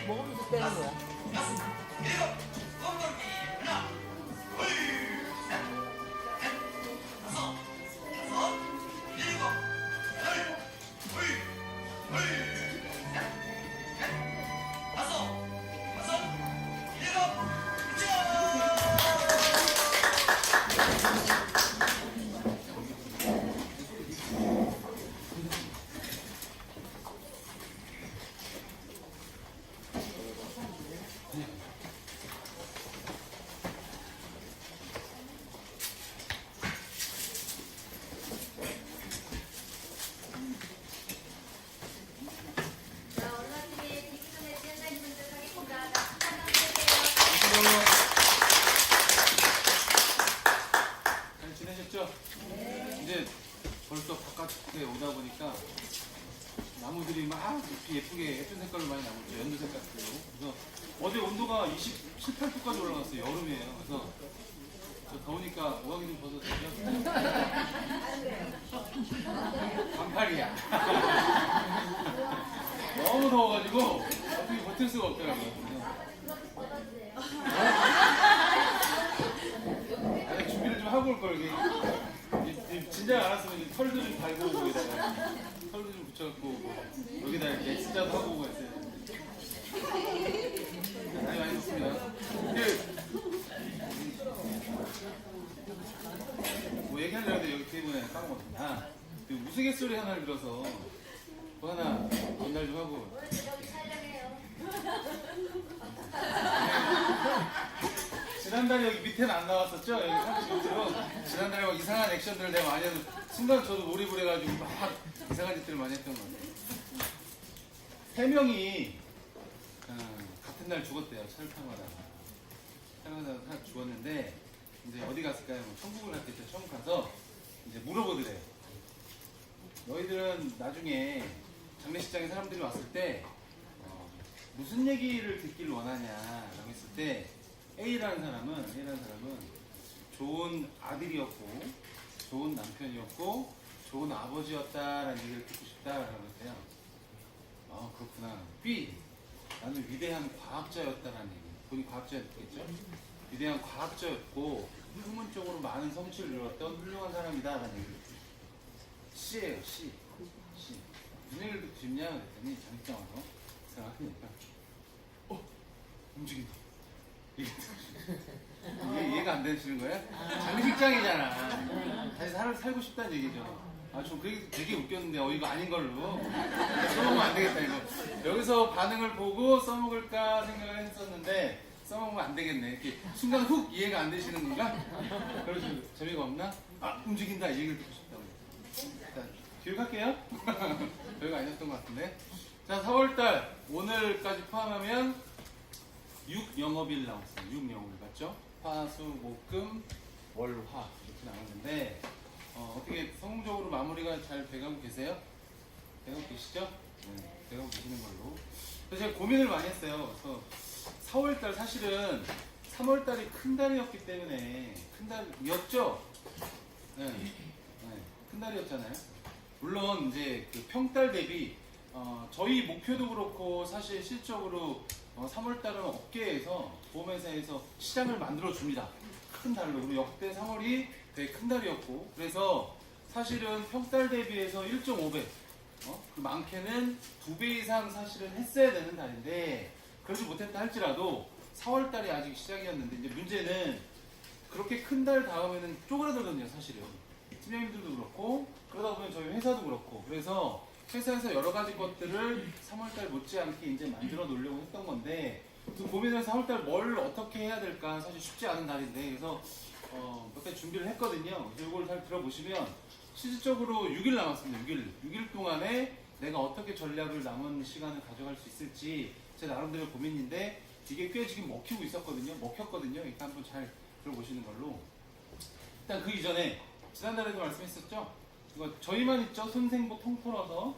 먹으면서 빼는 거야. 잘 지내셨죠? 네. 이제 벌써 바깥에 오다 보니까 나무들이 막 이렇게 예쁘게 예쁜 색깔로 많이 나오죠. 연두색 같고. 그래서 어제 온도가 27, 8도까지 올라갔어요. 여름이에요. 그래서 저 더우니까 오하기 좀 벗어도 되죠? 반팔이야. 너무 더워가지고 어떻게 버틸 수가 없더라고요. 아니, 준비를 좀 하고 올 걸. 진작 알았으면 이제 털도 좀 달고 오고 여기다가 털도 좀 붙여갖고 오고 여기다 이렇게 X자도 하고 오고 했어요. 많이 좋습니다. 뭐 얘기하려고 했는데 여기 테이블에 까먹었구나. 우스갯소리 하나를 들어서 그거 하나 전달 좀 하고. 지난달에 여기 밑에는 안 나왔었죠? 여기 30밑으로 지난달에 막 이상한 액션들을 내가 많이 해서 순간 저도 몰입을 해가지고 막 이상한 짓들을 많이 했던 것 같아요. 3명이 같은 날 죽었대요. 차를 타고 가다가 죽었는데 이제 어디 갔을까요? 뭐 천국을 갔겠죠. 천국 가서 이제 물어보더래요. 너희들은 나중에 장례식장에 사람들이 왔을 때 무슨 얘기를 듣길 원하냐라고 했을 때 A라는 사람은 좋은 아들이었고 좋은 남편이었고 좋은 아버지였다라는 얘기를 듣고 싶다라고 했대요. 그렇구나. B, 나는 위대한 과학자였다라는 얘기. 본인 과학자였겠죠? 위대한 과학자였고 학문적으로 많은 성취를 이뤘던 훌륭한 사람이다라는 얘기를 듣고 싶어요. C예요. C. 무슨 얘기를 듣고 싶냐 그랬더니 장식장 와서 생각하니까 움직인다. 이게 이해가 안 되시는 거예요? 장식장이잖아. 다시 살고 싶다는 얘기죠. 좀 그게 되게 웃겼는데 이거 아닌 걸로 써먹으면 안 되겠다 이거. 여기서 반응을 보고 써먹을까 생각을 했었는데 써먹으면 안 되겠네. 이렇게 순간 훅 이해가 안 되시는 건가? 그래서 재미가 없나? 움직인다 이 얘기를 듣고 싶다고. 자, 교육할게요. 별거 아니었던 것 같은데. 자, 4월달 오늘까지 포함하면 6영업일 나왔어요. 6영업일 맞죠? 화, 수, 목, 금, 월, 화 이렇게 나왔는데 어떻게 성공적으로 마무리가 잘 돼가고 계세요? 돼가고 계시죠? 네, 돼가고 계시는 걸로. 그래서 제가 고민을 많이 했어요. 그래서 4월달 사실은 3월달이 큰 달이었기 때문에 큰 달이었죠? 네, 큰 달이었잖아요. 물론 이제 그 평달 대비 저희 목표도 그렇고 사실 실적으로 3월달은 업계에서 보험회사에서 시장을 만들어 줍니다. 큰 달로. 그리고 역대 3월이 되게 큰 달이었고 그래서 사실은 평달 대비해서 1.5배 많게는 2배 이상 사실은 했어야 되는 달인데 그러지 못했다 할지라도 4월 달이 아직 시작이었는데 이제 문제는 그렇게 큰 달 다음에는 쪼그라들거든요, 사실은. 팀장님들도 그렇고 그러다 보면 저희 회사도 그렇고 그래서 회사에서 여러 가지 것들을 3월 달 못지않게 이제 만들어 놓으려고 했던 건데 그 고민을 4월 달 뭘 어떻게 해야 될까 사실 쉽지 않은 달인데 그래서 몇 가지 준비를 했거든요. 이걸 잘 들어보시면 실질적으로 6일 남았습니다. 6일 동안에 내가 어떻게 전략을 남은 시간을 가져갈 수 있을지 제 나름대로 고민인데 이게 꽤 지금 먹혔거든요. 일단 한번 잘 들어보시는 걸로. 일단 그 이전에 지난달에도 말씀했었죠. 이거 저희만 있죠. 손생보 통틀어서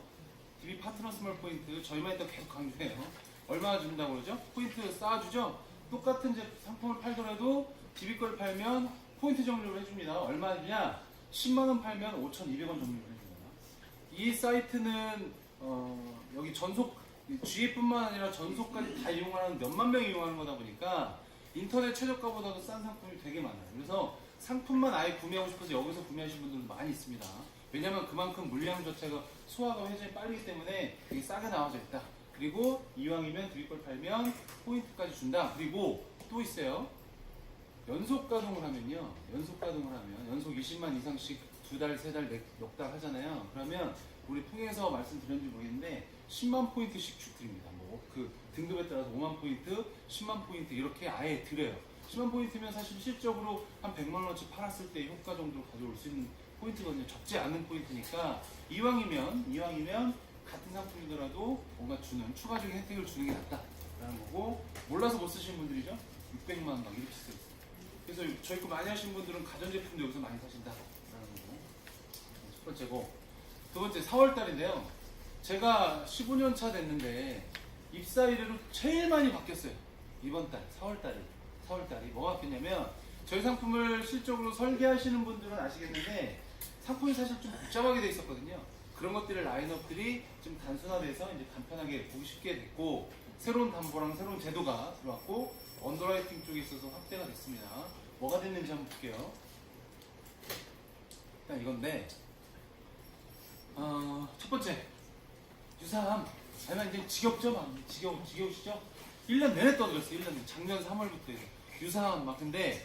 DB 파트너 스몰 포인트 저희만 있다고 계속 강조해요. 얼마나 준다고 그러죠? 포인트 쌓아주죠. 똑같은 상품을 팔더라도 DB 걸 팔면 포인트 적립을 해줍니다. 얼마냐? 10만원 팔면 5,200원 적립을 해줍니다. 이 사이트는 여기 전속 GA뿐만 아니라 전속까지 다 이용하는 몇만 명이 이용하는 거다 보니까 인터넷 최저가보다도 싼 상품이 되게 많아요. 그래서 상품만 아예 구매하고 싶어서 여기서 구매하시는 분들도 많이 있습니다. 왜냐면 그만큼 물량 자체가 소화가 회전이 빠르기 때문에 되게 싸게 나와져 있다. 그리고 이왕이면 드립걸 팔면 포인트까지 준다. 그리고 또 있어요. 연속 가동을 하면요. 연속 20만 이상씩 2달, 3달, 몇 달 하잖아요. 그러면 우리 통해서 말씀드렸는지 모르겠는데 10만 포인트씩 쭉 드립니다. 뭐 그 등급에 따라서 5만 포인트, 10만 포인트 이렇게 아예 드려요. 10만 포인트면 사실 실적으로 한 100만 원어치 팔았을 때 효과 정도로 가져올 수 있는 포인트거든요. 적지 않은 포인트니까 이왕이면 같은 상품이더라도 뭔가 주는 추가적인 혜택을 주는 게 낫다라는 거고 몰라서 못 쓰시는 분들이죠. 600만 원 막 이렇게 쓰고 있어요. 그래서 저희 거 많이 하시는 분들은 가전제품도 여기서 많이 사신다라는 거고. 첫 번째고 두 번째 4월 달인데요. 제가 15년 차 됐는데 입사 이래로 제일 많이 바뀌었어요. 이번 달 4월 달이 뭐가 바뀌었냐면 저희 상품을 실적으로 설계하시는 분들은 아시겠는데 상품이 사실 좀 복잡하게 돼 있었거든요. 그런 것들의 라인업들이 좀 단순화돼서 이제 간편하게 보기 쉽게 됐고 새로운 담보랑 새로운 제도가 들어왔고 언더라이팅 쪽에 있어서 확대가 됐습니다. 뭐가 됐는지 한번 볼게요. 일단 이건데 첫 번째 유사함 아니면 이제 지겹죠? 막 지겨우시죠? 1년 내내 떠들었어요. 1년 내내 작년 3월부터 유사함 막 근데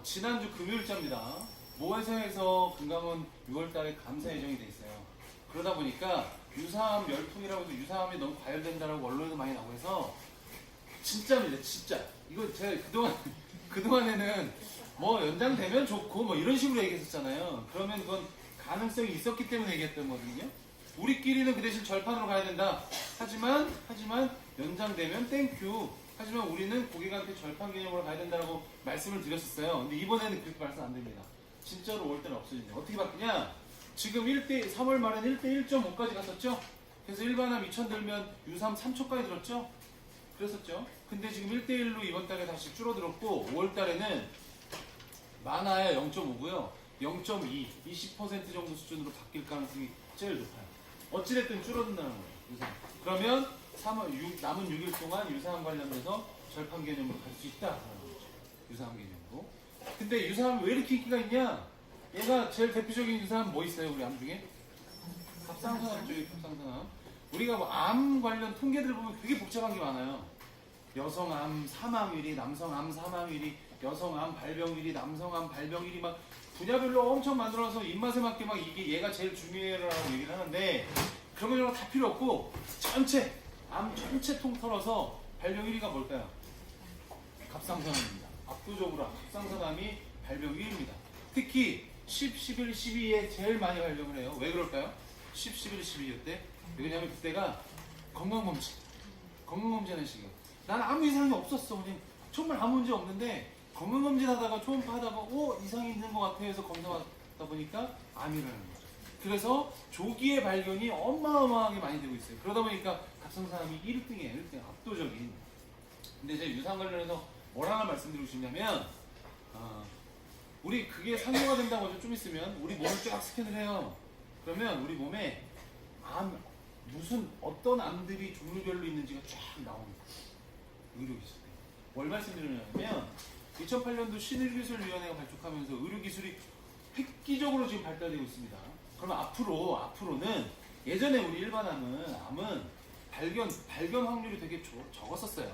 지난주 금요일자입니다. 모회사에서 금감원 6월달에 감사 예정이 돼 있어요. 그러다 보니까 유사함 열풍이라고 해서 유사함이 너무 과열된다라고 언론에도 많이 나오고 해서 진짜입니다. 진짜 이거 제가 그동안에는 뭐 연장되면 좋고 뭐 이런 식으로 얘기했었잖아요. 그러면 그건 가능성이 있었기 때문에 얘기했던 거거든요. 우리끼리는 그 대신 절판으로 가야 된다. 하지만 연장되면 땡큐. 하지만 우리는 고객한테 절판 개념으로 가야 된다고 말씀을 드렸었어요. 근데 이번에는 그렇게 말씀 안 됩니다. 진짜로 5월달에 없어진대요. 어떻게 바뀌냐? 지금 3월 말엔 1대 1.5까지 갔었죠? 그래서 일반함 2천 들면 유삼 3초까지 들었죠? 그랬었죠? 근데 지금 1대 1로 이번 달에 다시 줄어들었고 5월 달에는 많아야 0.5고요. 0.2, 20% 정도 수준으로 바뀔 가능성이 제일 높아요. 어찌됐든 줄어든다는 거예요. 유사함. 그러면 남은 6일 동안 유사함 관련돼서 절판 개념으로 갈 수 있다라는 거죠. 유사함 개념으로. 근데 유사함이 왜 이렇게 인기가 있냐? 얘가 제일 대표적인 유사함 뭐 있어요? 우리 암 중에? 갑상선암 쪽에 갑상선암. 우리가 뭐 암 관련 통계들 보면 되게 복잡한 게 많아요. 여성암 사망률이, 남성암 사망률이, 여성암 발병률이, 남성암 발병률이 막 분야별로 엄청 만들어서 입맛에 맞게 막 이게 얘가 제일 중요해라고 얘기를 하는데 그런 거 이런 거 다 필요 없고 암 전체 통틀어서 발병 1위가 뭘까요? 갑상선암입니다. 압도적으로 갑상선암이 발병 1위입니다. 특히 10, 11, 12에 제일 많이 발병을 해요. 왜 그럴까요? 10, 11, 12일 때 왜냐면 그때가 건강검진하는 시기예요. 난 아무 이상이 없었어. 그냥 정말 아무 문제 없는데 건강검진 하다가 초음파 하다가 이상이 있는 것 같아 해서 검사하다 보니까 암이라는 거죠. 그래서 조기의 발견이 어마어마하게 많이 되고 있어요. 그러다 보니까 갑상선암이 1등이에요. 1등 압도적인. 근데 제가 유사암 관련해서 뭘 하나 말씀드리고 싶냐면 우리 그게 상용화 된다고 하죠. 좀 있으면 우리 몸을 쫙 스캔을 해요. 그러면 우리 몸에 무슨 어떤 암들이 종류별로 있는지가 쫙 나옵니다. 의료기술 때. 뭘 말씀드리냐면 2008년도 신의료기술위원회가 발족하면서 의료기술이 획기적으로 지금 발달되고 있습니다. 그러면 앞으로는 예전에 우리 일반 암은 발견 확률이 되게 적었었어요.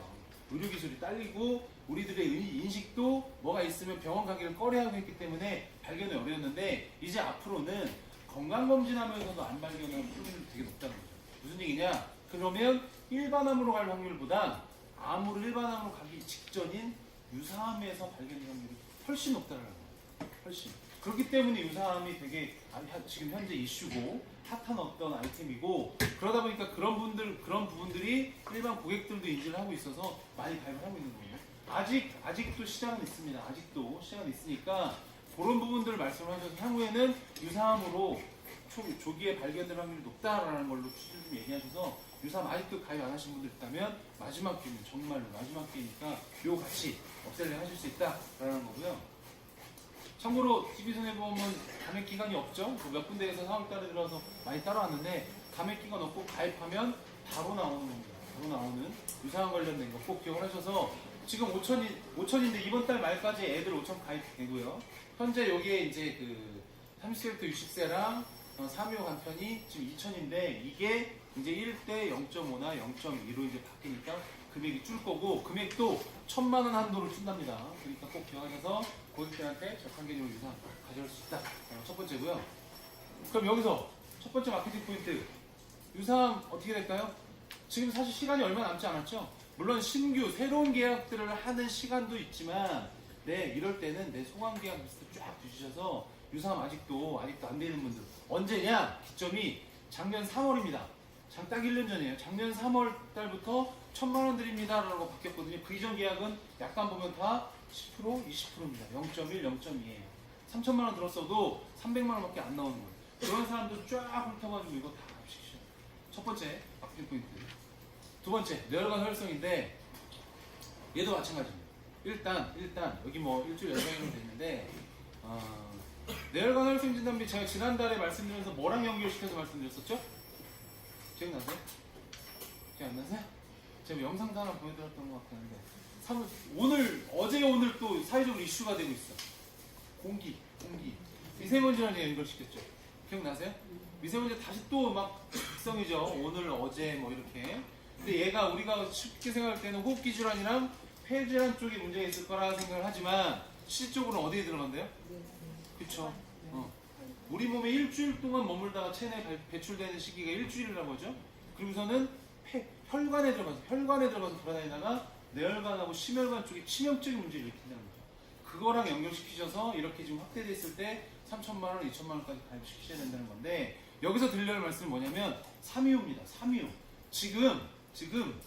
의료기술이 딸리고 우리들의 인식도 뭐가 있으면 병원 가기를 꺼려하고 있기 때문에 발견이 어려웠는데 이제 앞으로는 건강검진하면서도 안 발견하는 확률이 되게 높다는 거죠. 무슨 얘기냐? 그러면 일반암으로 갈 확률보다 암으로 일반암으로 가기 직전인 유사암에서 발견 확률이 훨씬 높다는 거예요. 훨씬. 그렇기 때문에 유사암이 되게 지금 현재 이슈고 핫한 어떤 아이템이고 그러다 보니까 그런 부분들이 일반 고객들도 인지를 하고 있어서 많이 가입을 하고 있는 거예요. 아직도 시장은 있습니다. 아직도 시장은 있으니까 그런 부분들을 말씀을 하셔서 향후에는 유사암으로 조기에 발견될 확률이 높다라는 걸로 추실 좀 얘기하셔서 유사암 아직도 가입 안 하신 분들 있다면 마지막 기회는 정말로 마지막 기회니까 요 같이 업셀링 하실 수 있다라는 거고요. 참고로 TV손해보험은 감액 기간이 없죠. 몇 군데에서 4월달에 들어서 많이 따라왔는데 감액 기간 없고 가입하면 바로 나오는 겁니다. 바로 나오는 유사암 관련된 거 꼭 기억을 하셔서 지금 5천인데 이번 달 말까지 애들 5천 가입되고요. 현재 여기에 이제 그 30세부터 60세랑 3요 간편이 지금 2천인데 이게 이제 1대 0.5나 0.2로 이제 바뀌니까 금액이 줄 거고 금액도 1,000만 원 한도를 준답니다. 그러니까 꼭 기억하셔서 고객들한테 적합 개념을 유사암 가져올 수 있다. 첫 번째고요. 그럼 여기서 첫 번째 마케팅 포인트 유사암 어떻게 될까요? 지금 사실 시간이 얼마 남지 않았죠? 물론 신규 새로운 계약들을 하는 시간도 있지만 이럴 때는 내 소강 계약 리스트 쫙 주셔서 유사암 아직도 안 되는 분들 언제냐? 기점이 작년 3월입니다. 딱 1년 전이에요. 작년 3월 달부터 1,000만 원 드립니다 라고 바뀌었거든요. 그 이전 계약은 약간 보면 다 10%, 20%입니다. 0.1, 0.2예요. 3,000만 원 들었어도 300만 원밖에 안 나오는 거예요. 그런 사람들 쫙 훑어가지고 이거 다 합식시켜요. 첫 번째 마케팅 포인트. 두 번째 뇌혈관 혈성인데 얘도 마찬가지입니다. 일단 여기 뭐 일주일 연장으로 됐는데 뇌혈관 혈성 진단비 제가 지난달에 말씀드리면서 뭐랑 연결시켜서 말씀드렸었죠? 기억나세요? 기억 안 나세요? 제가 영상도 하나 보여드렸던 것 같았는데 어제 오늘 또 사회적으로 이슈가 되고 있어. 공기 미세먼지랑 연결시켰죠. 기억나세요? 미세먼지 다시 또 막 극성이죠. 오늘 어제 뭐 이렇게. 근데 얘가 우리가 쉽게 생각할 때는 호흡기 질환이랑 폐질환 쪽에 문제가 있을 거라 생각을 하지만 실질적으로는 어디에 들어간대요? 그쵸? 우리 몸에 일주일 동안 머물다가 체내에 배출되는 시기가 일주일이라고 하죠. 그리고서는 혈관에 들어가서 돌아다니다가 뇌혈관하고 심혈관 쪽에 치명적인 문제를 일으킨다는 거죠. 그거랑 연결시키셔서 이렇게 지금 확대됐을 때 3,000만 원, 2,000만 원까지 가입시키셔야 된다는 건데 여기서 들려야 할 말씀은 뭐냐면 3위호입니다. 3위호. 지금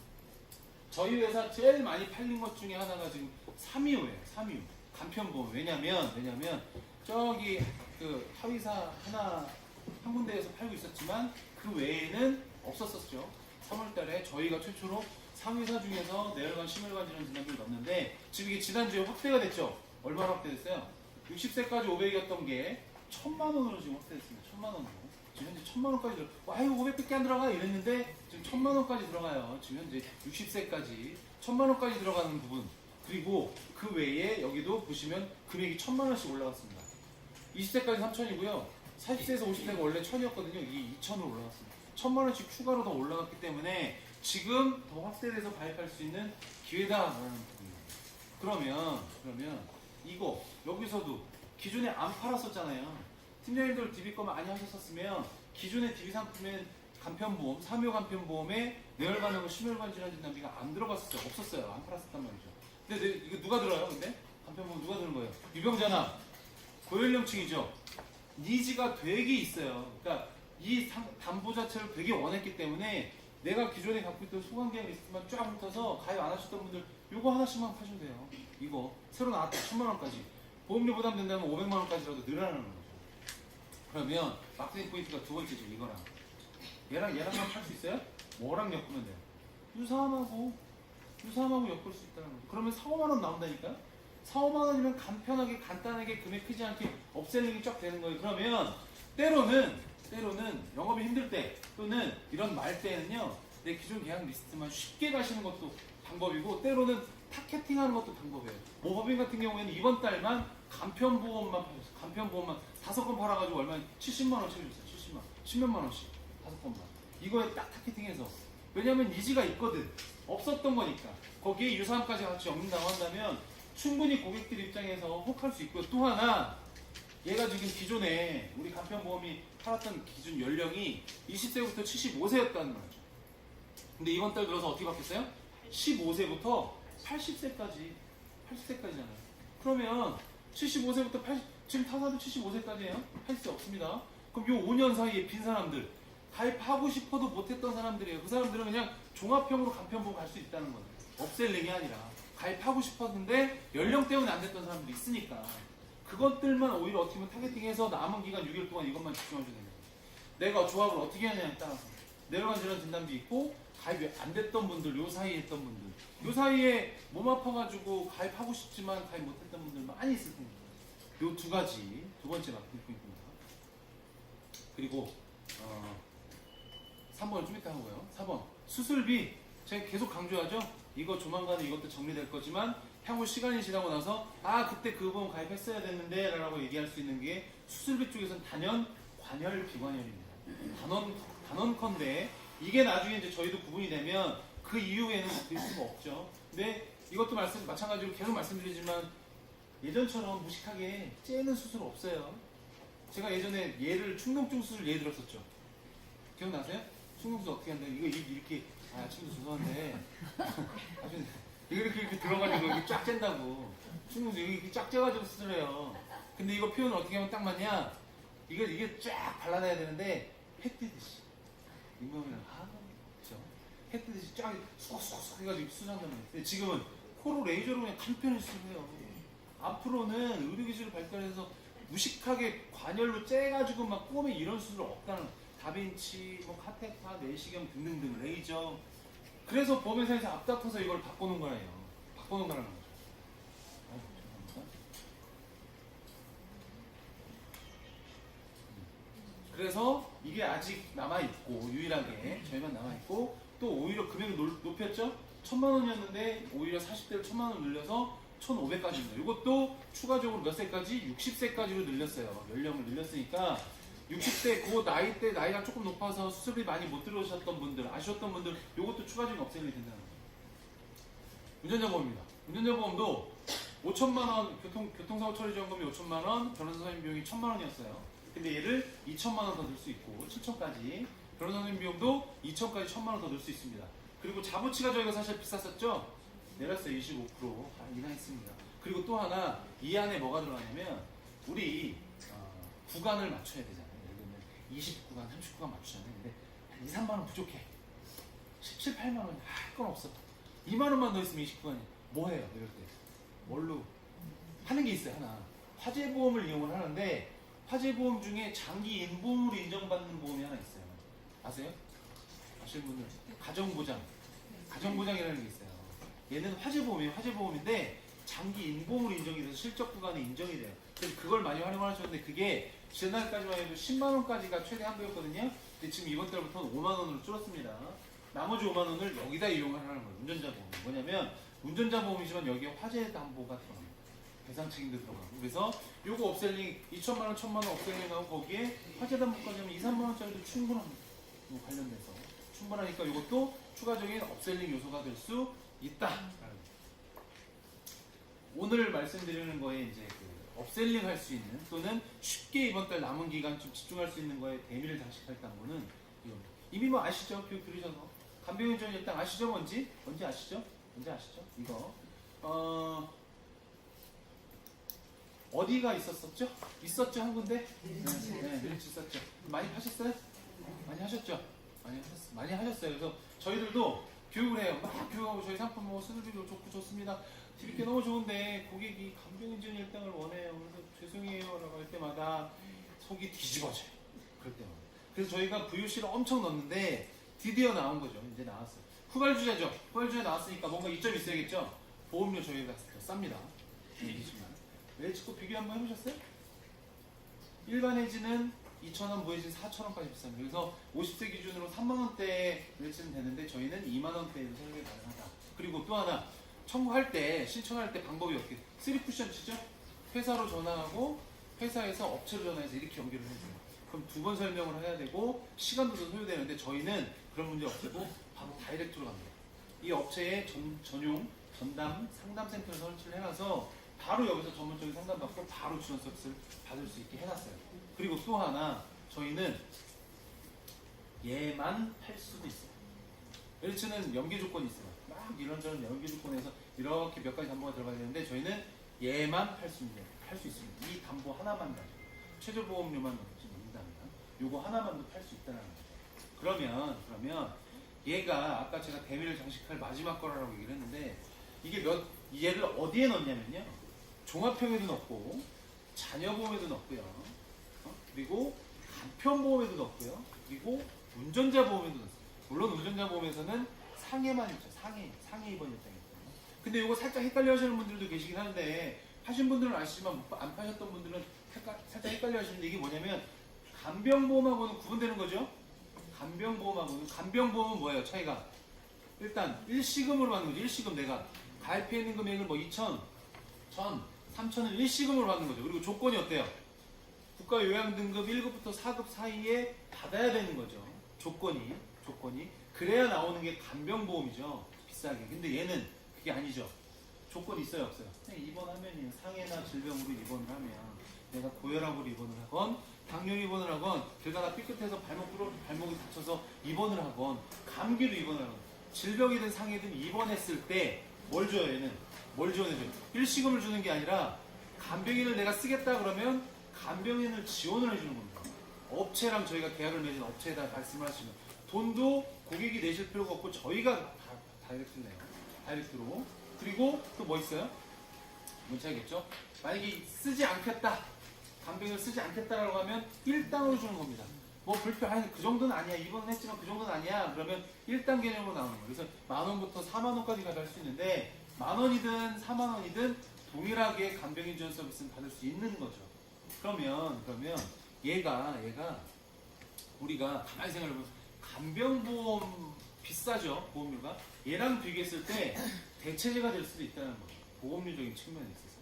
저희 회사 제일 많이 팔린 것 중에 하나가 지금 3위호예요. 3위호. 간편보험. 왜냐면 저기 그 타위사 한 군데에서 팔고 있었지만 그 외에는 없었었죠. 3월달에 저희가 최초로 상위사 중에서 뇌혈관, 심혈관 질환 진단비를 넣었는데 지금 이게 지난주에 확대가 됐죠. 얼마나 확대됐어요? 60세까지 500이었던 게 1,000만 원으로 지금 확대됐습니다. 1,000만 원으로. 지금 현재 1,000만 원까지 아이고 500밖에 안 들어가 이랬는데 지금 1,000만 원까지 들어가요. 지금 현재 60세까지 1,000만 원까지 들어가는 부분. 그리고 그 외에 여기도 보시면 금액이 1,000만 원씩 올라갔습니다. 20세까지 3,000이고요. 40세에서 50세가 원래 1,000이었거든요. 이게 2,000으로 올라갔습니다. 1,000만 원씩 추가로 더 올라갔기 때문에 지금 더 확대돼서 가입할 수 있는 기회다라는 부분이에요. 그러면 이거 여기서도 기존에 안 팔았었잖아요. 팀장님들 DB 거 많이 하셨었으면 기존의 DB 상품엔 간편보험, 3요 간편보험에 뇌혈관하고 심혈관 질환 진단비가 안 들어갔었어요. 없었어요. 안 팔았었단 말이죠. 근데 이거 누가 들어요? 근데 간편보험 누가 드는 거예요? 유병자나 고연령층이죠. 니즈가 되게 있어요. 그러니까 이 담보 자체를 되게 원했기 때문에 내가 기존에 갖고 있던 소강계약 리스트만 쫙 훑어서 가입 안 하셨던 분들 요거 하나씩만 파시면 돼요. 이거 새로 나왔다 1,000만 원까지 보험료 부담된다면 500만 원까지라도 늘어나는 거죠. 그러면 마케팅 포인트가 두 번째죠. 이거랑 얘랑만 팔 수 있어요? 뭐랑 엮으면 돼요? 유사암하고 엮을 수 있다는 거죠. 그러면 4, 5만 원 나온다니까요? 4, 5만 원이면 간편하게 간단하게 금액 크지 않게 업셀링이 쫙 되는 거예요. 그러면 때로는 영업이 힘들 때 또는 이런 말 때는요 내 기존 계약 리스트만 쉽게 가시는 것도 방법이고 때로는 타겟팅하는 것도 방법이에요. 모법인 같은 경우에는 이번 달만 간편보험만 5건 팔아가지고 얼마 70만 원 채워줬어요. 70만 10몇만 원씩 5건만 이거에 딱 타겟팅해서 왜냐하면 니즈가 있거든. 없었던 거니까. 거기에 유사함까지 같이 엮는다고 한다면 충분히 고객들 입장에서 혹할 수 있고, 또 하나 얘가 지금 기존에 우리 간편보험이 팔았던 기준 연령이 20세부터 75세였다는 거죠. 근데 이번 달 들어서 어떻게 바뀌었어요? 15세부터 80세까지잖아요. 그러면 75세부터 80, 지금 타사도 75세까지예요? 80세 없습니다. 그럼 요 5년 사이에 빈 사람들, 가입하고 싶어도 못했던 사람들이에요. 그 사람들은 그냥 종합형으로 간편보험 갈 수 있다는 거예요. 업셀링이 아니라 가입하고 싶었는데 연령 때문에 안 됐던 사람들이 있으니까 그것들만 오히려 어떻게 보면 타겟팅해서 남은 기간 6일 동안 이것만 집중해주는 거예요. 내가 조합을 어떻게 하냐에 따라서 내려간 질환 진단비 있고 가입이 안 됐던 분들, 요 사이에 했던 분들, 요 사이에 몸 아파가지고 가입하고 싶지만 가입 못했던 분들 많이 있을 겁니다. 요 두 가지, 두 번째 맡길 겁니다. 그리고 3번을 좀 이따 하고요. 4번 수술비, 제가 계속 강조하죠. 이거 조만간에 이것도 정리될 거지만 향후 시간이 지나고 나서 그때 그 보험 가입했어야 됐는데 라고 얘기할 수 있는 게 수술비 쪽에서는 단연 관열 비관열입니다. 단언컨대 이게 나중에 이제 저희도 구분이 되면 그 이후에는 바뀔 수가 없죠. 근데 이것도 마찬가지로 계속 말씀드리지만 예전처럼 무식하게 째는 수술 없어요. 제가 예전에 예를 충농증 수술 예 들었었죠. 기억나세요? 충농증 어떻게 한다? 이거 이렇게 친구 죄송한데 아주 이렇게 들어가지고 이렇게 쫙 짠다고. 충농증 이렇게 쫙 째가지고 수술해요. 근데 이거 표현을 어떻게 하면 딱 맞냐? 이게 쫙 발라내야 되는데 해 뜨듯이 잇몸이랑 그렇죠? 해 뜨듯이 쫙 쏙쏙쏙 해가지고 수술한단 말이에요. 근데 지금은 코로 레이저로 그냥 간편히 수술해요. 앞으로는 의료기술을 발달해서 무식하게 관열로 째가지고 막 꼬매 이런 수술 없다는 거예요. 다빈치, 카테타, 내시경 등등등 레이저. 그래서 보험회사에서 앞다퉈서 이걸 바꿔놓은 거예요. 바꿔놓은 거라는 거죠. 죄송합니다. 그래서 이게 아직 남아있고 유일하게 저희만 남아있고 또 오히려 금액을 높였죠. 1,000만 원이었는데 오히려 40대를 1,000만 원 늘려서 1,500까지입니다. 이것도 추가적으로 몇 세까지? 60세까지로 늘렸어요. 연령을 늘렸으니까 60대 그 나이대 나이가 조금 높아서 수술비 많이 못 들어오셨던 분들, 아쉬웠던 분들 이것도 추가적인 업세일이 된다는 거예요. 운전자 보험입니다. 운전자 보험도 5천만 원 교통사고 처리 지원금이 5천만 원, 변호사 선임 비용이 1,000만 원이었어요. 근데 얘를 2천만 원 더 늘 수 있고 7천까지 변호사 선임 비용도 2천까지 1,000만 원 더 늘 수 있습니다. 그리고 자부치가 저희가 사실 비쌌었죠. 내렸어요. 25% 인하했습니다. 그리고 또 하나 이 안에 뭐가 들어가냐면 우리 구간을 맞춰야 되잖아요. 예를 들면 20구간, 30구간 맞추잖아요. 근데 한 2, 3만 원 부족해. 17, 8만 원이 할 건 없어. 2만 원만 더 있으면 20구간이 뭐 해요? 이럴 때 뭘로 하는 게 있어요. 하나 화재보험을 이용을 하는데 화재보험 중에 장기 인보험으로 인정받는 보험이 하나 있어요. 아세요? 아시는 분들 가정보장이라는 게 있어요. 얘는 화재보험이에요. 화재보험인데 장기 인보험으로 인정이 돼서 실적 구간에 인정이 돼요. 그래서 그걸 많이 활용하셨는데 그게 지난달까지만 해도 10만 원까지가 최대 한도였거든요. 근데 지금 이번 달부터는 5만 원으로 줄었습니다. 나머지 5만 원을 여기다 이용하라는 거예요. 운전자 보험. 뭐냐면 운전자 보험이지만 여기에 화재 담보가 들어가요. 배상 책임도 들어가고. 그래서 요거 업셀링 2천만 원, 1,000만 원 업셀링 하고 거기에 화재 담보까지 하면 2, 3만 원짜리도 충분합니다. 관련돼서 충분하니까 이것도 추가적인 업셀링 요소가 될 수 있다. 오늘 말씀드리는 거에 이제 업셀링 할 수 있는 또는 쉽게 이번 달 남은 기간 좀 집중할 수 있는 거에 대미를 장식할 당부는 이겁니다. 이미 뭐 아시죠? 교육 들으셔서 간병인전 일단 아시죠? 뭔지 아시죠? 뭔지 아시죠? 이거 어디가 있었죠? 한 군데? 네, 밀리치 있었죠. 많이 파셨어요? 많이 하셨죠? 많이 하셨어요. 그래서 저희들도 교육을 해요. 막 교육하고 저희 상품 뭐 수술비도 좋고 좋습니다. 드릴 게 너무 좋은데 고객이 간병인전 일당을 원해요. 그래서 죄송해요 라고 할 때마다 속이 뒤집어져요. 그럴 때마다. 그래서 저희가 VOC를 엄청 넣었는데 드디어 나온 거죠. 이제 나왔어요. 후발주자죠. 후발주자 나왔으니까 뭔가 이점이 있어야겠죠. 보험료 저희가 더 쌉니다. 20만. 웰치코 비교 한번 해보셨어요? 일반 해지는 2,000원, 무해지는 4,000원까지 비쌉니다. 그래서 50세 기준으로 3만원대에 웰치는 되는데 저희는 2만원대에도 설계 가능하다. 그리고 또 하나 청구할 때, 신청할 때 방법이 어떻게 3쿠션 치죠? 회사로 전화하고 회사에서 업체로 전화해서 이렇게 연결을 해줘요. 그럼 2번 설명을 해야 되고 시간도 더 소요되는데 저희는 그런 문제 없애고 바로 다이렉트로 갑니다. 이 업체에 전용 전담 상담센터를 설치를 해놔서 바로 여기서 전문적인 상담받고 바로 지원 서비스를 받을 수 있게 해놨어요. 그리고 또 하나 저희는 얘만 팔 수도 있어요. 예를 들면 연계 조건이 있어요. 막 이런저런 연계 조건에서 이렇게 몇 가지 담보가 들어가야 되는데 저희는 얘만 팔 수 있습니다. 이 담보 하나만 가지고 최저보험료만 넣는다면 요거 하나만도 팔 수 있다는 거죠. 그러면 얘가 아까 제가 대미를 장식할 마지막 거라고 얘기를 했는데 이게 얘를 어디에 넣냐면요. 종합형에도 넣고 자녀보험에도 넣고요. 그리고 간편보험에도 넣고요. 그리고 운전자 보험에도 넣었어요. 물론 운전자 보험에서는 상해만 있죠. 상해 입원 일당이죠. 근데 이거 살짝 헷갈려 하시는 분들도 계시긴 하는데 하신 분들은 아시지만 안 파셨던 분들은 살짝 헷갈려 하시는데 이게 뭐냐면 간병보험하고는 구분되는 거죠. 간병보험은 뭐예요? 차이가 일단 일시금으로 받는 거죠. 일시금 내가 가입해 있는 금액을 뭐 2천, 1,000, 3천을 일시금으로 받는 거죠. 그리고 조건이 어때요? 국가 요양등급 1급부터 4급 사이에 받아야 되는 거죠. 조건이 그래야 나오는 게 간병보험이죠. 비싸게. 근데 얘는 그게 아니죠. 조건이 있어요, 없어요? 입원하면요. 상해나 질병으로 입원을 하면 내가 고혈압으로 입원을 하건 당뇨 입원을 하건 길가다 삐끗해서 발목이 다쳐서 입원을 하건 감기로 입원을 하건 질병이든 상해든 입원했을 때 뭘 줘요? 얘는 뭘 지원해줘요? 일시금을 주는 게 아니라 간병인을 내가 쓰겠다 그러면 간병인을 지원을 해주는 겁니다. 업체랑 저희가 계약을 맺은 업체에다 말씀을 하시면 돈도 고객이 내실 필요가 없고 저희가 다이렉트로 내요. 다이렉트로. 그리고 또 뭐 있어요? 뭔지 알겠죠? 만약에 쓰지 않겠다. 간병인을 쓰지 않겠다라고 하면 1당으로 주는 겁니다. 뭐 아니 그 정도는 아니야. 입원은 했지만 그 정도는 아니야. 그러면 1당 개념으로 나오는 거예요. 그래서 10,000원부터 40,000원까지 갈 수 있는데 10,000원이든 40,000원이든 동일하게 간병인 지원 서비스는 받을 수 있는 거죠. 그러면 얘가 우리가 가만히 생각해보면 간병보험 비싸죠. 보험료가. 얘랑 비교했을 때 대체제가 될 수도 있다는 거예요. 보험료적인 측면에 있어서.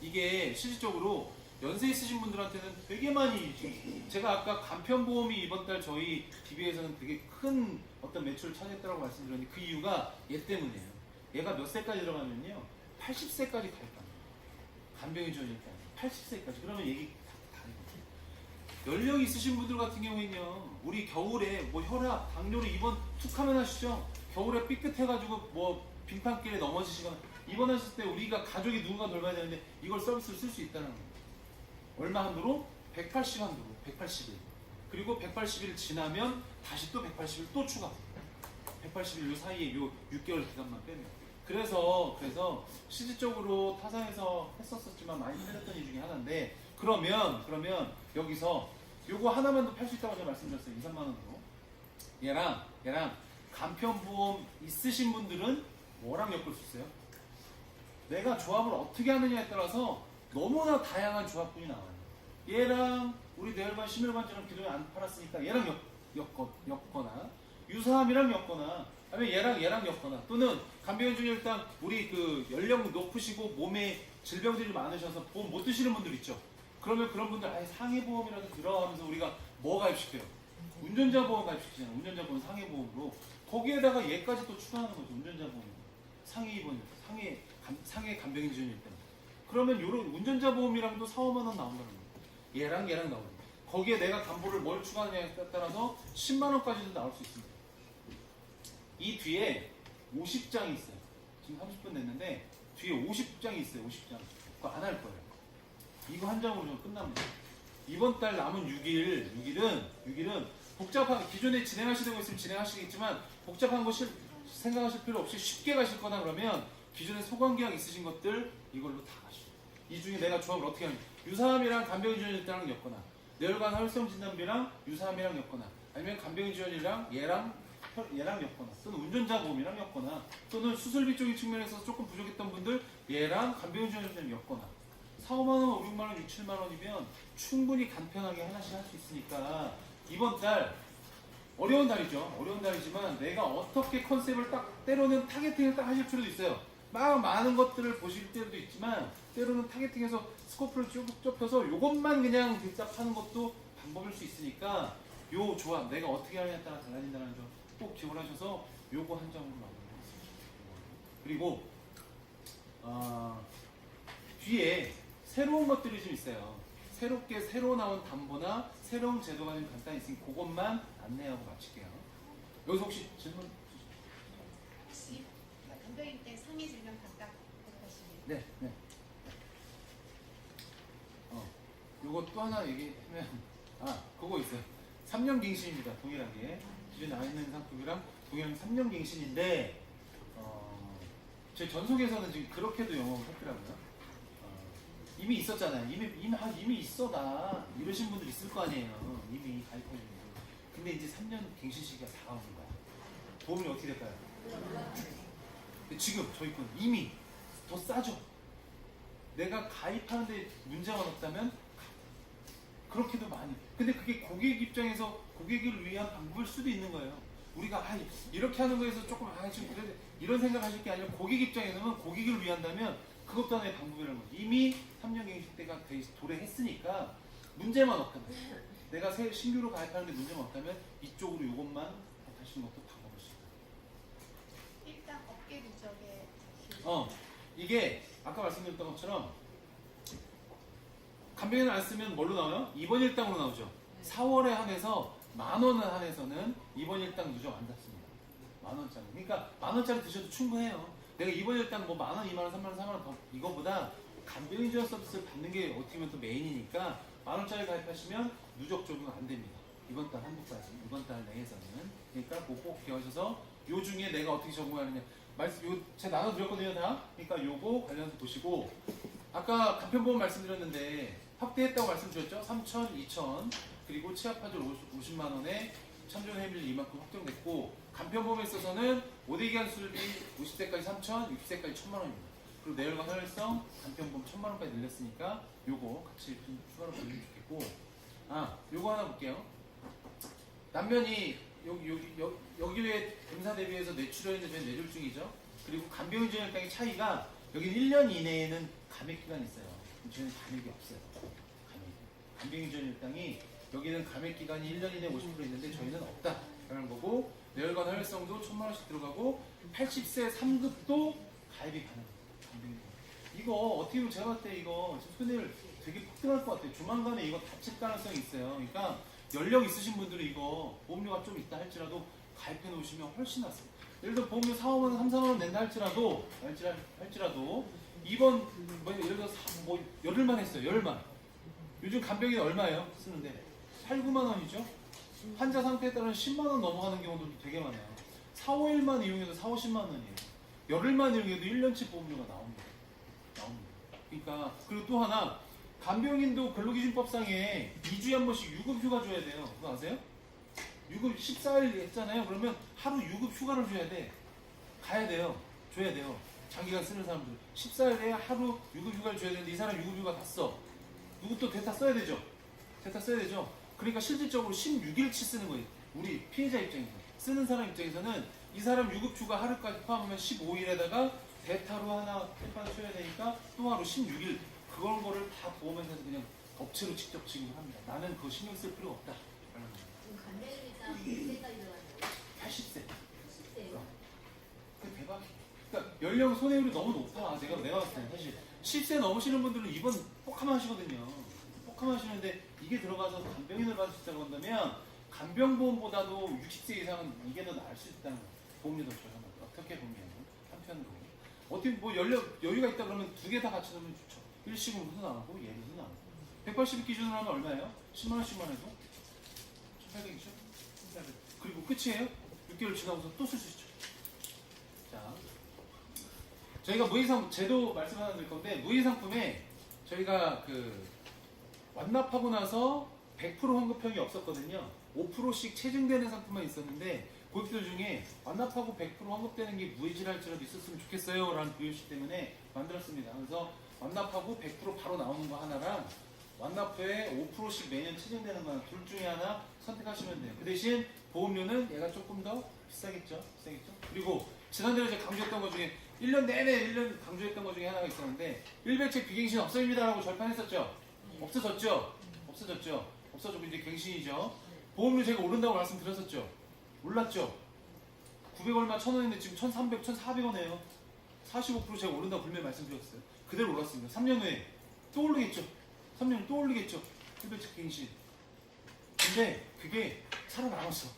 이게 실질적으로 연세 있으신 분들한테는 되게 많이 제가 아까 간편보험이 이번 달 저희 DB에서는 되게 큰 어떤 매출을 차지했다고 말씀드렸는데 그 이유가 얘 때문이에요. 얘가 몇 세까지 들어가면요 80세까지 가입합니다. 간병인 지원일 때 80세까지. 그러면 얘기 다 연령 있으신 분들 같은 경우에는요 우리 겨울에 뭐 혈압, 당뇨로 입원 툭 하면 하시죠. 겨울에 삐끗해가지고 뭐 빙판길에 넘어지시거나 입원하셨을 때 우리가 가족이 누군가 돌봐야 되는데 이걸 서비스를 쓸 수 있다는 거예요. 얼마 한도로? 180 한도로 180일. 그리고 180일 지나면 다시 또 180일 또 추가. 180일 요 사이에 요 6개월 기간만 빼면. 그래서 실질적으로 타사에서 했었지만 많이 팔렸던 이 중에 하나인데 그러면 여기서 요거 하나만 더 팔 수 있다고 제가 말씀드렸어요. 2, 3만 원으로. 얘랑 간편보험 있으신 분들은 뭐랑 엮을 수 있어요? 내가 조합을 어떻게 하느냐에 따라서 너무나 다양한 조합군이 나와요. 얘랑 우리 뇌혈관, 심혈관처럼 기존에 안 팔았으니까 얘랑 엮거나 유사암이랑 엮거나 아니면 얘랑 엮거나 또는 간병인 중에 일단 우리 그 연령 높으시고 몸에 질병들이 많으셔서 보험 못 드시는 분들 있죠. 그러면 그런 분들 아예 상해보험이라도 들어가면서 우리가 뭐 가입시켜요? 운전자 보험 가입시키잖아요. 운전자 보험 상해보험으로 거기에다가 얘까지 또 추가하는 거죠. 운전자 보험 상해 입원 상해 간병인 지원일 때는 그러면 요런 운전자 보험이랑도 4, 5만 원 나온다는 거예요. 얘랑 나오는 거예요. 거기에 내가 담보를 뭘 추가하느냐에 따라서 10만 원까지도 나올 수 있습니다. 이 뒤에 50장이 있어요. 지금 30분 냈는데 뒤에 50장이 있어요. 50장. 그거 안 할 거예요. 이거 한 장으로 좀 끝납니다. 이번 달 남은 6일은 복잡한 기존에 진행하시려고 있으면 진행하시겠지만 복잡한 거 생각하실 필요 없이 쉽게 가실 거나 그러면 기존에 소관계약 있으신 것들 이걸로 다 가시죠. 이 중에 내가 조합을 어떻게 하냐 유사암이랑 간병인 지원이랑 엮거나 뇌혈관 활성진단비랑 유사암이랑 엮거나 아니면 간병인 지원이랑 얘랑 엮거나 또는 운전자 보험이랑 엮거나 또는 수술비 쪽인 측면에서 조금 부족했던 분들 얘랑 간병인 지원이랑 엮거나 4, 5만원, 5, 6만원, 6, 7만원이면 충분히 간편하게 하나씩 할 수 있으니까 이번 달 어려운 달이죠. 어려운 달이지만 내가 어떻게 컨셉을 딱 때로는 타겟팅을 딱 하실 필요도 있어요. 막 많은 것들을 보실 때도 있지만 때로는 타겟팅해서 스코프를 쭉 좁혀서 요것만 그냥 빌드업 하는 것도 방법일 수 있으니까 요 조합 내가 어떻게 하느냐에 따라 달라진다는 점 꼭 기억을 하셔서 요거 한 장으로 나오겠습니다. 그리고 뒤에 새로운 것들이 좀 있어요. 새롭게 새로 나온 담보나 새로운 제도가 좀 간단히 있으니 그것만 안내하고 마칠게요. 여기서 혹시 질문? 혹시 간병인 때 상해 질병 각각 대답하시면 네, 네. 요거 또 하나 얘기하면 그거 있어요. 3년 갱신입니다. 동일하게 기존에 나와 있는 상품이랑 동일한 3년 갱신인데 제 전속에서는 지금 그렇게도 영업을 했더라고요. 이미 있었잖아요. 이미 있어 나 이러신 분들 있을 거 아니에요. 이미 가입하신 분들. 근데 이제 3년 갱신 시기가 다가오는 거야. 보험이 어떻게 될까요? 근데 지금 저희 건 이미 더 싸죠. 내가 가입하는데 문제가 없다면 그렇게도 많이. 근데 그게 고객 입장에서 고객을 위한 방법일 수도 있는 거예요. 우리가 이렇게 하는 거에서 조금 지금 그래 이런 생각하실 게 아니라 고객 입장에서는 고객을 위한다면 그것도 하나의 방법이라는 거죠. 이미 3년 갱신 때가 도래했으니까 문제만 없다면 내가 신규로 가입하는데 문제만 없다면 이쪽으로 이것만 하시는 것도 방법일 수 있다. 일단 업계 누적에 이게 아까 말씀드렸던 것처럼 간병인을 안 쓰면 뭘로 나와요? 입원 일당으로 나오죠. 4월에 한해서 10,000원을 한해서는 입원 일당 누적 안 잡습니다. 10,000원짜리. 그러니까 10,000원짜리 드셔도 충분해요. 내가 입원 일당 뭐 10,000원, 20,000원, 30,000원, 30,000원 더 이거보다 간병인 지원 서비스를 받는 게 어떻게 보면 또 메인이니까 10,000원짜리 가입하시면 누적 적용 안 됩니다. 이번 달 한부까지, 이번 달 내에서는. 그러니까 그거 꼭 기억하셔서 요 중에 내가 어떻게 적용하느냐. 제가 나눠드렸거든요, 다. 그러니까 요거 관련해서 보시고 아까 간편보험 말씀드렸는데 확대했다고 말씀드렸죠? 3,000, 2,000 그리고 치아파절 50만 원에 참조는 해밀 이만큼 확정됐고 간편보험에 있어서는 5대 기간 수술비 50세까지 3,000, 60세까지 1,000만 원입니다. 그리고 내열관 혈액성 간편보험 1,000만 원까지 늘렸으니까 요거 같이 좀 추가로 보시면 좋겠고 요거 하나 볼게요. 남편이 여기에 검사 대비해서 뇌출혈인데 저희 뇌졸중이죠. 그리고 간병인 전혈당의 차이가 여기는 1년 이내에는 감액 기간이 있어요. 저희는 감액이 없어요. 간병인 전혈당이 여기는 감액 기간이 1년 이내 50% 있는데 저희는 없다라는 거고 뇌혈관 혈액성도 1,000만 원씩 들어가고 80세 3급도 가입이 가능해요. 이거 어떻게 보면 제가 봤을 때 이거 손해를 되게 폭등할 것 같아요. 조만간에 이거 다칠 가능성이 있어요. 그러니까 연령 있으신 분들은 이거 보험료가 좀 있다 할지라도 가입해 놓으시면 훨씬 낫습니다. 예를 들어 보험료 4, 5만 원, 3, 4만 원 낸다 할지라도 이번 예를 들어서 열흘만 했어요. 열흘만. 요즘 간병인 얼마예요? 쓰는데 8, 9만 원이죠. 환자 상태에 따라 10만 원 넘어가는 경우도 되게 많아요. 4, 5일만 이용해도 4, 50만 원이에요. 열흘만 이용해도 1년치 보험료가 나옵니다. 그러니까 그리고 또 하나 간병인도 근로기준법상에 2주에 한 번씩 유급 휴가 줘야 돼요. 그거 아세요? 유급 14일 했잖아요. 그러면 하루 유급 휴가를 줘야 돼. 가야 돼요. 줘야 돼요. 장기간 쓰는 사람들 14일에 하루 유급 휴가를 줘야 되는데 이 사람 유급 휴가 갔어. 누구 또 대타 써야 되죠. 그러니까 실질적으로 16일치 쓰는 거예요. 우리 피해자 입장에서 쓰는 사람 입장에서는 이 사람 유급 휴가 하루까지 포함하면 15일에다가 대타로 하나 택배를 쳐야 되니까 또 하루 16일 그런 거를 다 보험회사에서 그냥 업체로 직접 지급을 합니다. 나는 그거 신경 쓸 필요가 없다. 지금 간병인이자 몇 세까지 들어가는 거예요? 80세. 10세요? 그 대박. 그러니까 연령 손해율이 너무 높아. 내가 봤을 때 사실 10세 넘으시는 분들은 입원 폭하면 하시거든요. 폭하면 하시는데 이게 들어가서 간병인을 받을 수 있다고 한다면 간병보험보다도 60세 이상은 이게 더 나을 수 있다는 거예요. 보험료도 저렴하고 어떻게 보면 한편으로 어떻게 뭐 여유가 있다 그러면 두 개 다 같이 넣으면 좋죠. 일시금으로도 나오고 예로도 나오고 180일 기준으로 하면 얼마예요? 10만 원씩만 해도 1,800이죠? 그리고 끝이에요? 6개월 지나고서 또 쓸 수 있죠. 자, 저희가 무해상 제도 말씀 하나 드릴 건데 무해상품에 저희가 완납하고 나서 100% 환급형이 없었거든요. 5%씩 체증되는 상품만 있었는데 고객들 중에 완납하고 100% 환급되는 게 무해질할지라도 있었으면 좋겠어요 라는 부유시 때문에 만들었습니다. 그래서 완납하고 100% 바로 나오는 거 하나랑 완납 후에 5%씩 매년 체증되는 거 하나 둘 중에 하나 선택하시면 돼요. 그 대신 보험료는 얘가 조금 더 비싸겠죠. 그리고 지난달에 제가 강조했던 것 중에 1년 내내 1년 강조했던 것 중에 하나가 있었는데 100책 비갱신 없어집니다 라고 절판했었죠. 없어졌고 이제 갱신이죠. 보험료 제가 오른다고 말씀드렸었죠. 올랐죠. 900 얼마 1000원인데 지금 1300, 1400원이에요. 45% 제가 오른다고 분명히 말씀드렸어요. 그대로 올랐습니다. 3년 후에 또 오르겠죠. 3년 후에 또 오르겠죠. 1배책 갱신. 근데 그게 살아남았어.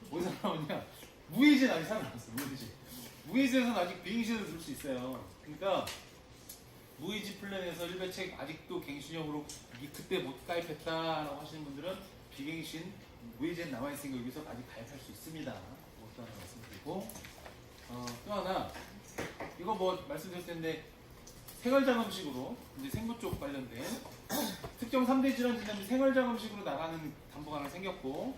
뭐 살아남았냐? 무해지는 아직 살아남았어. 무해지. 무해지에서는 아직 비갱신을 들 수 있어요. 그러니까 무해지 플랜에서 1배책 아직도 갱신형으로 그때 못 가입했다라고 하시는 분들은 비갱신 무해지는 남아있으니까 여기서 아직 가입할 수 있습니다. 그것도 하나 말씀드리고 또 하나 이거 뭐 말씀드렸을 텐데 생활자금식으로 이제 생부 쪽 관련된 특정 3대 질환 진단비 생활자금식으로 나가는 담보가 하나 생겼고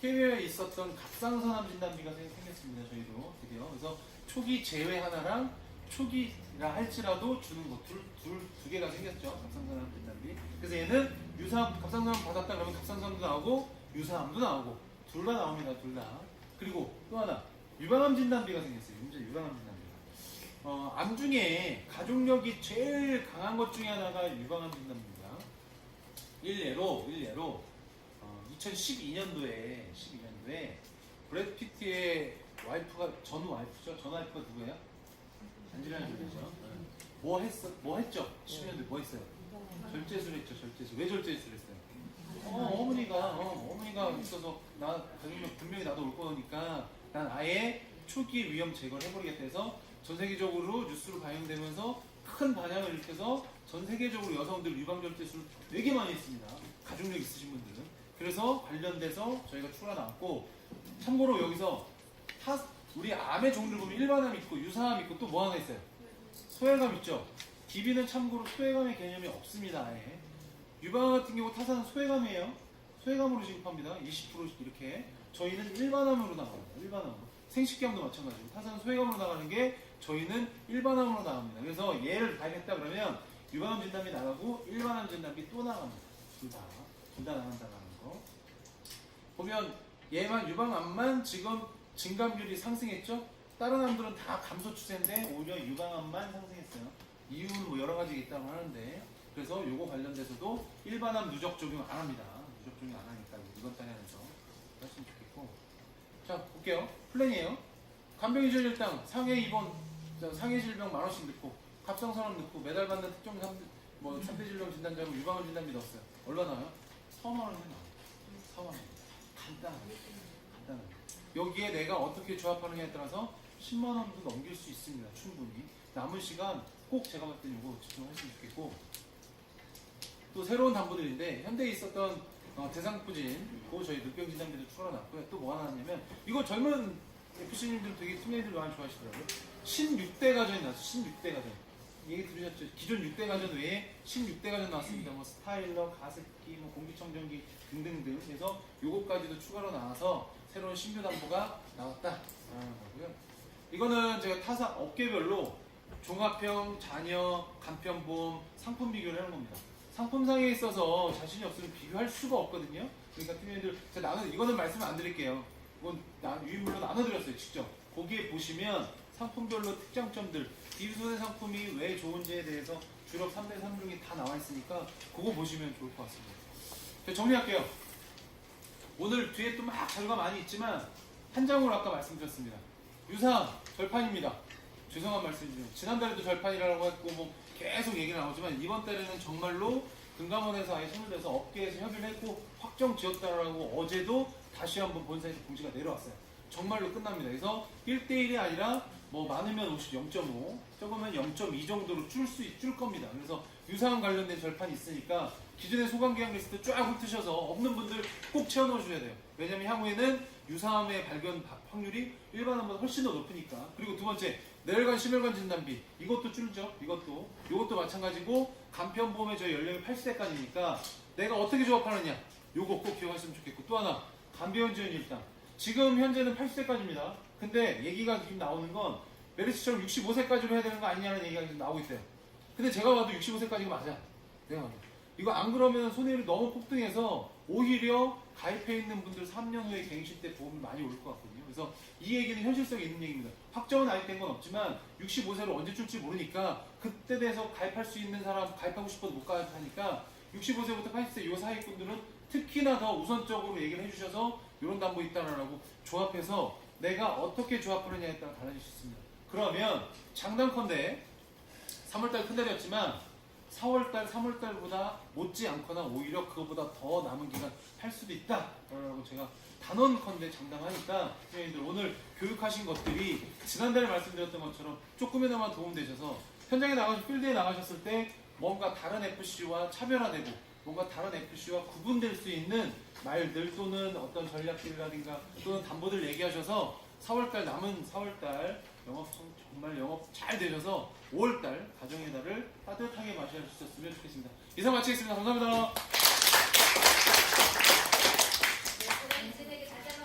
해외에 있었던 갑상선암 진단비가 생겼습니다. 저희도 드디어. 그래서 초기 제외 하나랑 초기라 할지라도 주는 거 두 개가 생겼죠. 갑상선암 진단비. 그래서 얘는 유사암 갑상선암 받았다 그러면 갑상선암도 나오고 유사암도 나오고 둘 다 나옵니다. 둘 다. 그리고 또 하나 유방암 진단비가 생겼어요. 유방암 진단비가. 암 중에 가족력이 제일 강한 것 중에 하나가 유방암 진단비입니다. 일례로 2012년도에 브래드 피트의 와이프가 전 와이프가 누구예요? 안젤리나 졸리죠. 뭐 했죠? 10년도에 뭐 했어요? 절제술 했죠. 절제술. 왜 절제술 했어요? 어머니가 있어서 나 가족력 분명히 나도 올 거니까 난 아예 초기 위험 제거를 해버리겠다 해서 전 세계적으로 뉴스로 반영되면서 큰 반향을 일으켜서 전 세계적으로 여성들 유방절제술 되게 많이 했습니다. 가족력 있으신 분들은. 그래서 관련돼서 저희가 추가 나왔고 참고로 여기서 우리 암의 종류를 보면 일반암 있고 유사암 있고 또 뭐 하나 있어요? 소외감 있죠? DB는 참고로 소외감의 개념이 없습니다. 아예. 유방암 같은 경우 타사는 소외감이에요. 소외감으로 지급합니다. 20% 이렇게. 저희는 일반암으로 나가요. 일반암으로. 생식기암도 마찬가지고 타사는 소외감으로 나가는 게 저희는 일반암으로 나갑니다. 그래서 얘를 가입했다 그러면 유방암 진단비 나가고 일반암 진단비 또 나갑니다. 둘 다 나간다는 거. 보면 얘만 유방암만 지금 증감률이 상승했죠? 다른 암들은 다 감소 추세인데 오히려 유방암만 상승했어요. 이유는 뭐 여러 가지 있다고 하는데 그래서 요거 관련돼서도 일반암 누적 적용 안 합니다. 누적 적용 안 하니까 이번 달에 하면서 하시면 좋겠고. 자 볼게요. 플랜이에요. 간병인실 일당 상해 입원 상해 질병 10,000원씩 넣고 갑상선암 넣고 매달 받는 특정 3대 질병 진단자고 유방암 진단비 넣었어요. 얼마 나와요? 4만 원이 나와요. 4만 원. 간단하게. 여기에 내가 어떻게 조합하느냐에 따라서 10만 원도 넘길 수 있습니다. 충분히. 남은 시간 꼭 제가 봤을 때 이거 집중하시면 좋겠고 또 새로운 담보들인데 현대에 있었던 대상부진 그거 저희 늑병 진단비도 추가놨고요. 또 뭐 하나 하냐면 이거 젊은 FC님들 되게 팀장님들 많이 좋아하시더라고요. 신6대 가전이 나왔어요. 신6대 가전. 얘기 들으셨죠? 기존 6대 가전 외에 신6대 가전 나왔습니다. 뭐 스타일러, 가습기, 뭐 공기청정기 등등등. 그래서 요거까지도 추가로 나와서 새로운 신규 담보가 나왔다라는 거고요. 이거는 제가 타사 업계별로 종합형, 잔여, 간편보험, 상품 비교를 하는 겁니다. 상품상에 있어서 자신이 없으면 비교할 수가 없거든요. 그러니까 팀원들 제가 이거는 말씀을 안 드릴게요. 이건 유인물로 나눠드렸어요. 직접. 거기에 보시면 상품별로 특장점들, 비수세 상품이 왜 좋은지에 대해서 주력 3대 3중이 다 나와 있으니까 그거 보시면 좋을 것 같습니다. 정리할게요. 오늘 뒤에 또 막 자료가 많이 있지만 한 장으로 아까 말씀드렸습니다. 유사암 절판입니다. 죄송한 말씀이지만 지난달에도 절판이라고 했고 뭐 계속 얘기가 나오지만 이번 달에는 정말로 금감원에서 아예 손을 대서 업계에서 협의를 했고 확정 지었다라고 어제도 다시 한번 본사에서 공지가 내려왔어요. 정말로 끝납니다. 그래서 1대1이 아니라 뭐 많으면 50, 0.5, 적으면 0.2 정도로 줄 겁니다. 그래서 유사암 관련된 절판이 있으니까 기존의 소관계약 리스트 쫙 훑으셔서 없는 분들 꼭 채워넣으셔야 돼요. 왜냐면 향후에는 유사암의 발견 확률이 일반암보다 훨씬 더 높으니까. 그리고 두 번째, 뇌혈관, 심혈관 진단비 이것도 줄죠. 이것도 마찬가지고 간편보험의 저희 연령이 80세까지니까 내가 어떻게 조합하느냐 요거 꼭 기억하시면 좋겠고 또 하나 간병원 지원 일당 지금 현재는 80세까지입니다. 근데 얘기가 지금 나오는 건 메르스처럼 65세까지로 해야 되는 거 아니냐는 얘기가 지금 나오고 있어요. 근데 제가 봐도 65세까지가 맞아. 내가 봐도. 이거 안 그러면 손해율이 너무 폭등해서 오히려 가입해 있는 분들 3년 후에 갱신 때 보험이 많이 올 것 같거든요. 그래서 이 얘기는 현실성이 있는 얘기입니다. 확정은 아직 된 건 없지만 65세로 언제 줄지 모르니까 그때 돼서 가입할 수 있는 사람 가입하고 싶어도 못 가입하니까 65세부터 80세 이 사이분들은 특히나 더 우선적으로 얘기를 해주셔서 이런 담보 있다라고 조합해서 내가 어떻게 조합하느냐에 따라 달라질 수 있습니다. 그러면 장담컨대 3월달 큰 달이었지만 4월달, 3월달보다 못지 않거나 오히려 그거보다 더 남은 기간 할 수도 있다 라고 제가 단언컨대 장담하니까 선생님들 오늘 교육하신 것들이 지난달에 말씀드렸던 것처럼 조금이나마 도움되셔서 현장에 나가서 필드에 나가셨을 때 뭔가 다른 FC와 차별화되고 뭔가 다른 FC와 구분될 수 있는 말들 또는 어떤 전략들이라든가 또는 담보들 얘기하셔서 4월달 남은 4월달 정말 영업 잘 되셔서 5월달 가정의 달을 따뜻하게 맞이하셨으면 좋겠습니다. 이상 마치겠습니다. 감사합니다. 네, 인생에게 가장